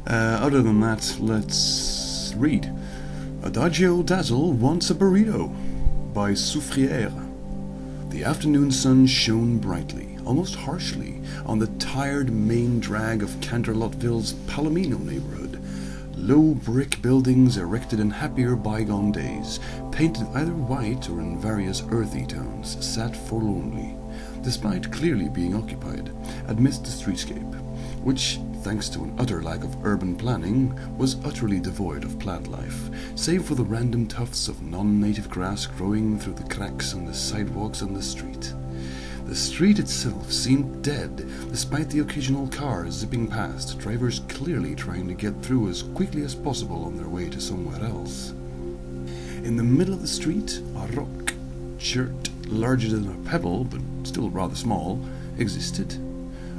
Other than that, let's read. Adagio Dazzle Wants a Burrito by Soufriere. The afternoon sun shone brightly, almost harshly, on the tired main drag of Canterlotville's Palomino neighborhood. Low brick buildings erected in happier bygone days, painted either white or in various earthy tones, sat forlornly, despite clearly being occupied, amidst the streetscape, which, thanks to an utter lack of urban planning, was utterly devoid of plant life, save for the random tufts of non-native grass growing through the cracks on the sidewalks on the street. The street itself seemed dead, despite the occasional car zipping past, drivers clearly trying to get through as quickly as possible on their way to somewhere else. In the middle of the street, a rock, chert larger than a pebble, but still rather small, existed.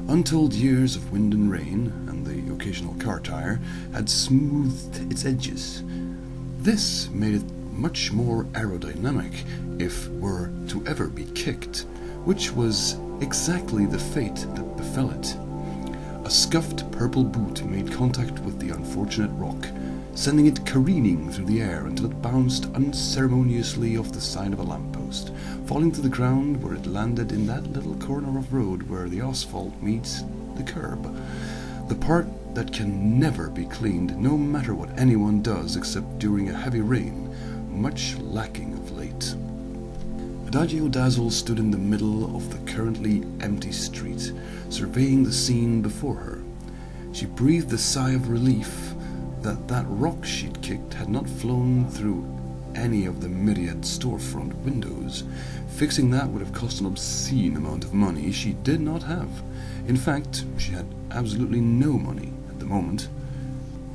Untold years of wind and rain, and the occasional car tire, had smoothed its edges. This made it much more aerodynamic if were to ever be kicked, which was exactly the fate that befell it. A scuffed purple boot made contact with the unfortunate rock, sending it careening through the air until it bounced unceremoniously off the side of a lamppost, falling to the ground where it landed in that little corner of road where the asphalt meets the curb. The part that can never be cleaned, no matter what anyone does except during a heavy rain, much lacking of late. Adagio Dazzle stood in the middle of the currently empty street, surveying the scene before her. She breathed a sigh of relief that rock she'd kicked had not flown through any of the myriad storefront windows. Fixing that would have cost an obscene amount of money she did not have. In fact, she had absolutely no money at the moment.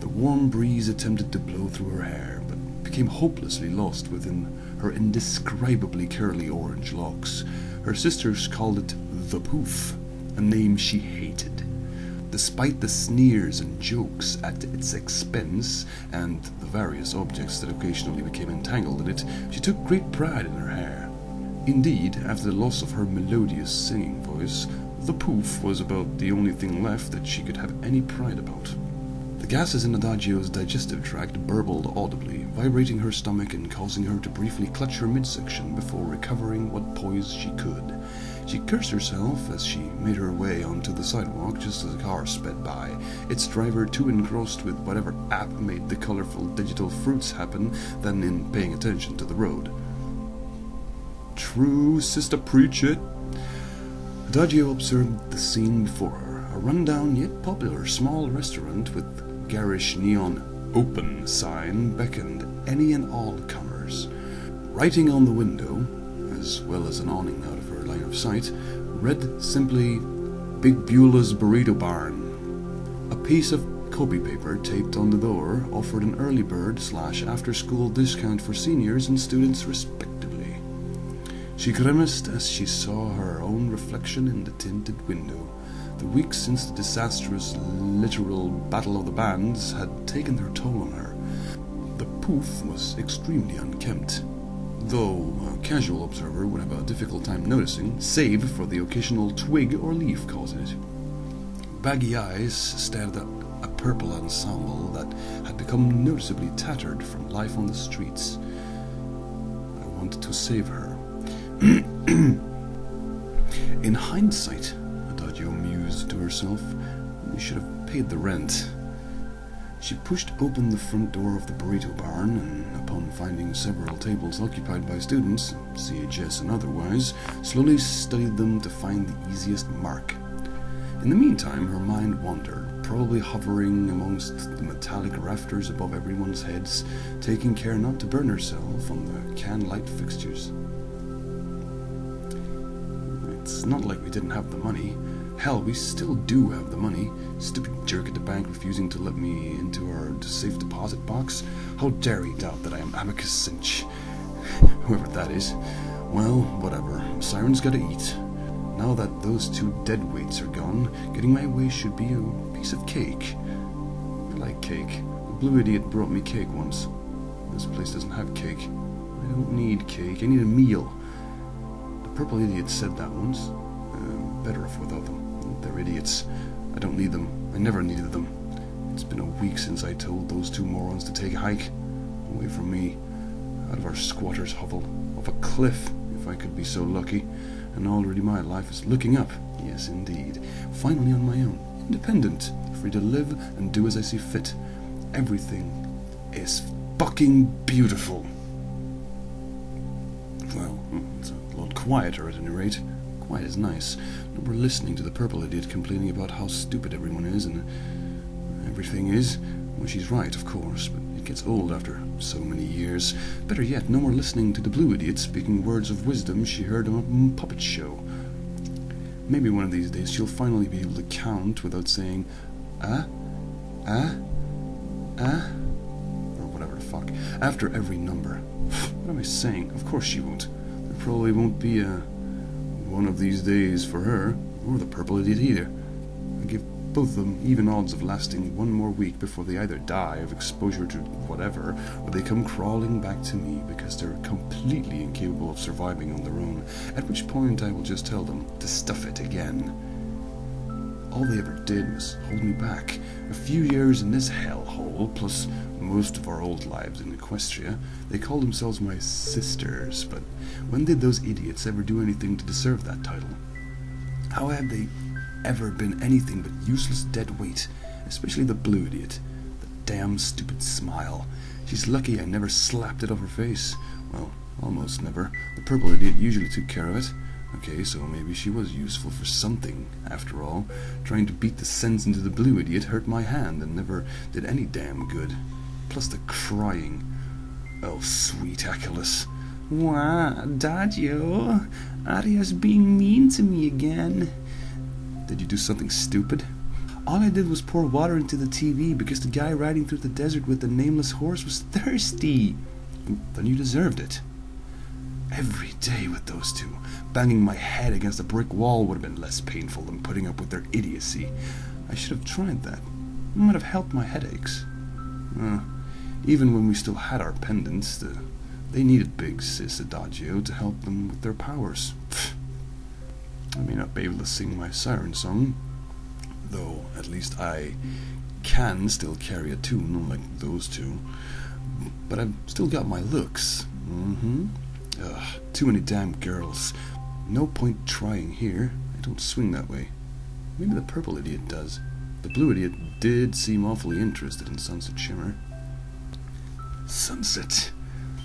The warm breeze attempted to blow through her hair, but became hopelessly lost within her indescribably curly orange locks. Her sisters called it the poof, a name she hated. Despite the sneers and jokes at its expense, and the various objects that occasionally became entangled in it, she took great pride in her hair. Indeed, after the loss of her melodious singing voice, the poof was about the only thing left that she could have any pride about. The gases in Adagio's digestive tract burbled audibly, vibrating her stomach and causing her to briefly clutch her midsection before recovering what poise she could. She cursed herself as she made her way onto the sidewalk just as a car sped by, its driver too engrossed with whatever app made the colorful digital fruits happen than in paying attention to the road. True, sister, preach it. Adagio observed the scene before her, a rundown yet popular small restaurant with garish neon "open" sign beckoned any and all comers. Writing on the window, as well as an awning out of her line of sight, read simply, "Big Beulah's Burrito Barn." A piece of copy paper taped on the door offered an early bird / after-school discount for seniors and students respectively. She grimaced as she saw her own reflection in the tinted window. The weeks since the disastrous literal Battle of the Bands had taken their toll on her. The poof was extremely unkempt, though a casual observer would have a difficult time noticing, save for the occasional twig or leaf caught in it. Baggy eyes stared at a purple ensemble that had become noticeably tattered from life on the streets. I wanted to save her. In hindsight, Adagio mused to herself, we should have paid the rent. She pushed open the front door of the Burrito Barn, and upon finding several tables occupied by students, CHS and otherwise, slowly studied them to find the easiest mark. In the meantime, her mind wandered, probably hovering amongst the metallic rafters above everyone's heads, taking care not to burn herself on the can light fixtures. It's not like we didn't have the money. Hell, we still do have the money. Stupid jerk at the bank refusing to let me into our safe deposit box. How dare he doubt that I am Amicus Cinch? Whoever that is. Well, whatever. Siren's gotta eat. Now that those two deadweights are gone, getting my way should be a piece of cake. I like cake. The blue idiot brought me cake once. This place doesn't have cake. I don't need cake. I need a meal. The purple idiot said that once. Better off without them. They're idiots. I don't need them. I never needed them. It's been a week since I told those two morons to take a hike. Away from me, out of our squatter's hovel, off a cliff, if I could be so lucky, and already my life is looking up, yes indeed, finally on my own, independent, free to live and do as I see fit. Everything is fucking beautiful. Well, it's a lot quieter at any rate. Quiet is nice. No more listening to the purple idiot complaining about how stupid everyone is and everything is. Well, she's right, of course, but it gets old after so many years. Better yet, no more listening to the blue idiot speaking words of wisdom she heard on a puppet show. Maybe one of these days she'll finally be able to count without saying, or whatever the fuck, after every number. What am I saying? Of course she won't. There probably won't be one of these days for her, or the purple idiot either. I give both of them even odds of lasting one more week before they either die of exposure to whatever, or they come crawling back to me because they're completely incapable of surviving on their own, at which point I will just tell them to stuff it again. All they ever did was hold me back. A few years in this hellhole, plus most of our old lives in Equestria. They called themselves my sisters, but when did those idiots ever do anything to deserve that title? How have they ever been anything but useless dead weight, especially the blue idiot? The damn stupid smile. She's lucky I never slapped it off her face. Well, almost never. The purple idiot usually took care of it. Okay, so maybe she was useful for something, after all. Trying to beat the sense into the blue idiot hurt my hand and never did any damn good. Plus the crying. Oh, sweet Achilles. Wah, Adagio. Aria's being mean to me again. Did you do something stupid? All I did was pour water into the TV because the guy riding through the desert with the nameless horse was thirsty. Then you deserved it. Every day with those two. Banging my head against a brick wall would have been less painful than putting up with their idiocy. I should have tried that. It might have helped my headaches. Even when we still had our pendants, they needed big sis Adagio to help them with their powers. I may not be able to sing my siren song, though at least I can still carry a tune, unlike those two. But I've still got my looks. Too many damn girls. No point trying here. I don't swing that way. Maybe the purple idiot does. The blue idiot did seem awfully interested in Sunset Shimmer. Sunset.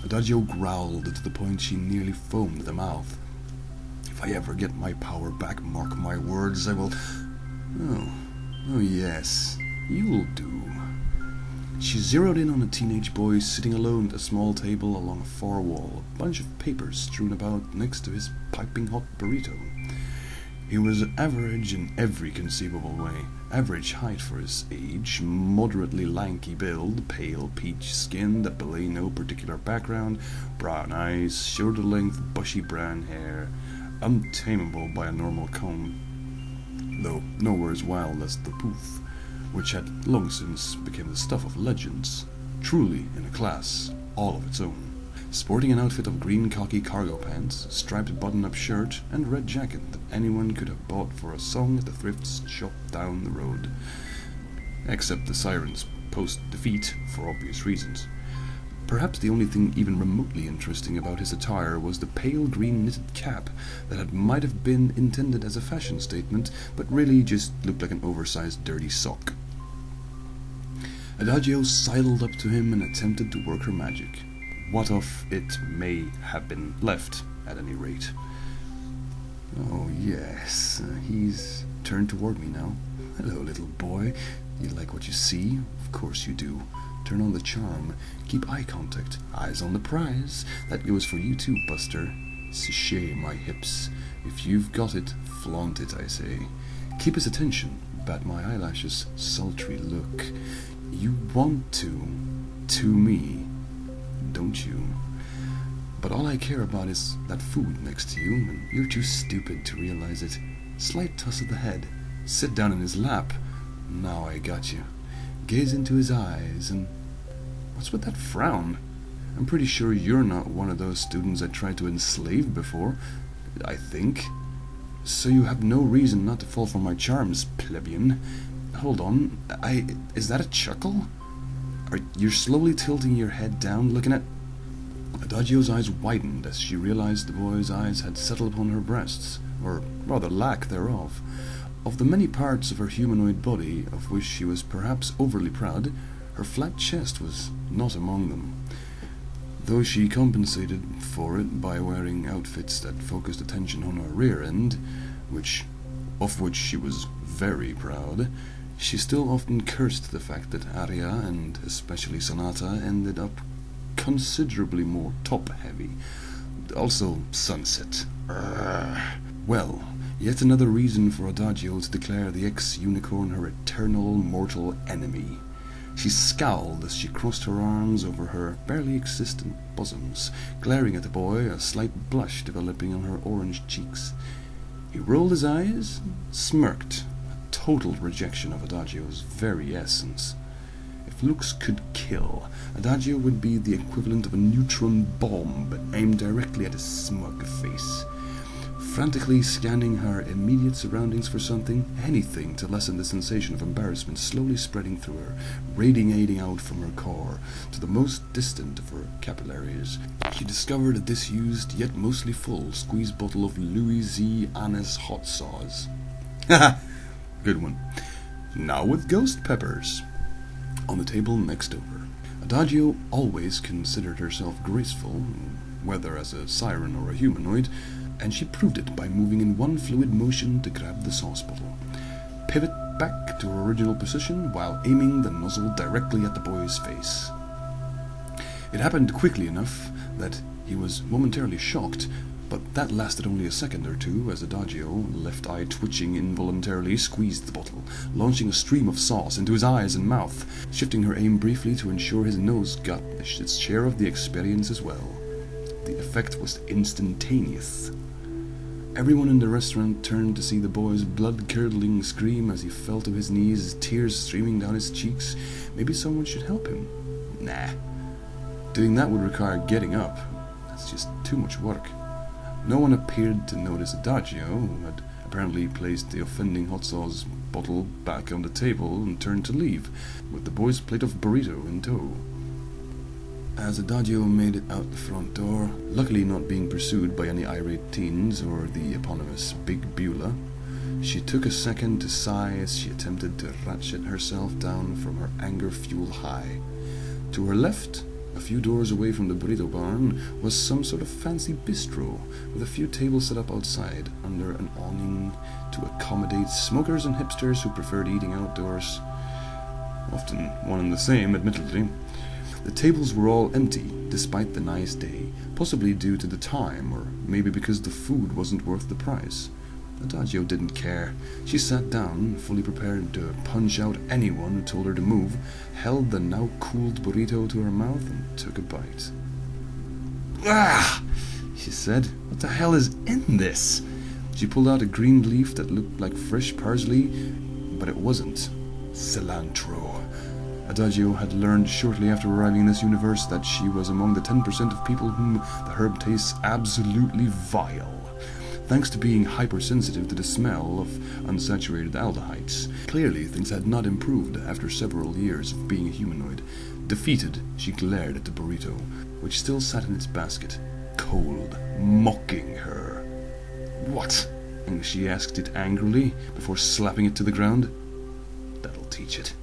Adagio growled to the point she nearly foamed at the mouth. If I ever get my power back, mark my words, I will... Oh yes, you'll do. She zeroed in on a teenage boy sitting alone at a small table along a far wall, a bunch of papers strewn about next to his piping hot burrito. He was average in every conceivable way. Average height for his age, moderately lanky build, pale peach skin that belayed no particular background, brown eyes, shoulder-length bushy brown hair, untamable by a normal comb, though nowhere as wild as the poof, which had long since become the stuff of legends, truly in a class all of its own. Sporting an outfit of green khaki cargo pants, striped button-up shirt, and red jacket that anyone could have bought for a song at the thrift shop down the road. Except the sirens post-defeat, for obvious reasons. Perhaps the only thing even remotely interesting about his attire was the pale green knitted cap that might have been intended as a fashion statement, but really just looked like an oversized dirty sock. Adagio sidled up to him and attempted to work her magic. What of it may have been left, at any rate. Oh yes, he's turned toward me now. Hello, little boy. You like what you see? Of course you do. Turn on the charm. Keep eye contact. Eyes on the prize. That goes for you too, Buster. Sachet my hips. If you've got it, flaunt it, I say. Keep his attention. Bat my eyelashes. Sultry look. You want to me, don't you? But all I care about is that food next to you, and you're too stupid to realize it. Slight toss of the head. Sit down in his lap. Now I got you. Gaze into his eyes, and... what's with that frown? I'm pretty sure you're not one of those students I tried to enslave before, I think. So you have no reason not to fall for my charms, plebeian. Hold on, is that a chuckle? You're slowly tilting your head down, looking at... Adagio's eyes widened as she realized the boy's eyes had settled upon her breasts, or rather lack thereof. Of the many parts of her humanoid body, of which she was perhaps overly proud, her flat chest was not among them. Though she compensated for it by wearing outfits that focused attention on her rear end, of which she was very proud, she still often cursed the fact that Aria, and especially Sonata, ended up considerably more top-heavy. Also, Sunset. Well, yet another reason for Adagio to declare the ex-unicorn her eternal mortal enemy. She scowled as she crossed her arms over her barely existent bosoms, glaring at the boy, a slight blush developing on her orange cheeks. He rolled his eyes, smirked, a total rejection of Adagio's very essence. If looks could kill, Adagio would be the equivalent of a neutron bomb aimed directly at his smug face. Frantically scanning her immediate surroundings for something, anything to lessen the sensation of embarrassment slowly spreading through her, radiating out from her core to the most distant of her capillaries, she discovered a disused yet mostly full squeeze bottle of Louis Z. Anise hot sauce. Haha, good one. Now with ghost peppers. On the table next over. Adagio always considered herself graceful, whether as a siren or a humanoid, and she proved it by moving in one fluid motion to grab the sauce bottle, pivot back to her original position while aiming the nozzle directly at the boy's face. It happened quickly enough that he was momentarily shocked, but that lasted only a second or two as Adagio, left eye twitching involuntarily, squeezed the bottle, launching a stream of sauce into his eyes and mouth, shifting her aim briefly to ensure his nose got its share of the experience as well. The effect was instantaneous. Everyone in the restaurant turned to see the boy's blood-curdling scream as he fell to his knees, tears streaming down his cheeks. Maybe someone should help him. Nah. Doing that would require getting up. That's just too much work. No one appeared to notice Adagio, who had apparently placed the offending hot sauce bottle back on the table and turned to leave, with the boy's plate of burrito in tow. As Adagio made it out the front door, luckily not being pursued by any irate teens or the eponymous Big Beulah, she took a second to sigh as she attempted to ratchet herself down from her anger-fueled high. To her left, a few doors away from the burrito barn, was some sort of fancy bistro, with a few tables set up outside under an awning to accommodate smokers and hipsters who preferred eating outdoors. Often one and the same, admittedly. The tables were all empty, despite the nice day, possibly due to the time, or maybe because the food wasn't worth the price. Adagio didn't care. She sat down, fully prepared to punch out anyone who told her to move, held the now-cooled burrito to her mouth, and took a bite. "Ah!" she said. "What the hell is in this?" She pulled out a green leaf that looked like fresh parsley, but it wasn't. Cilantro. Adagio had learned shortly after arriving in this universe that she was among the 10% of people whom the herb tastes absolutely vile, thanks to being hypersensitive to the smell of unsaturated aldehydes. Clearly, things had not improved after several years of being a humanoid. Defeated, she glared at the burrito, which still sat in its basket, cold, mocking her. "What?" she asked it angrily, before slapping it to the ground. "That'll teach it."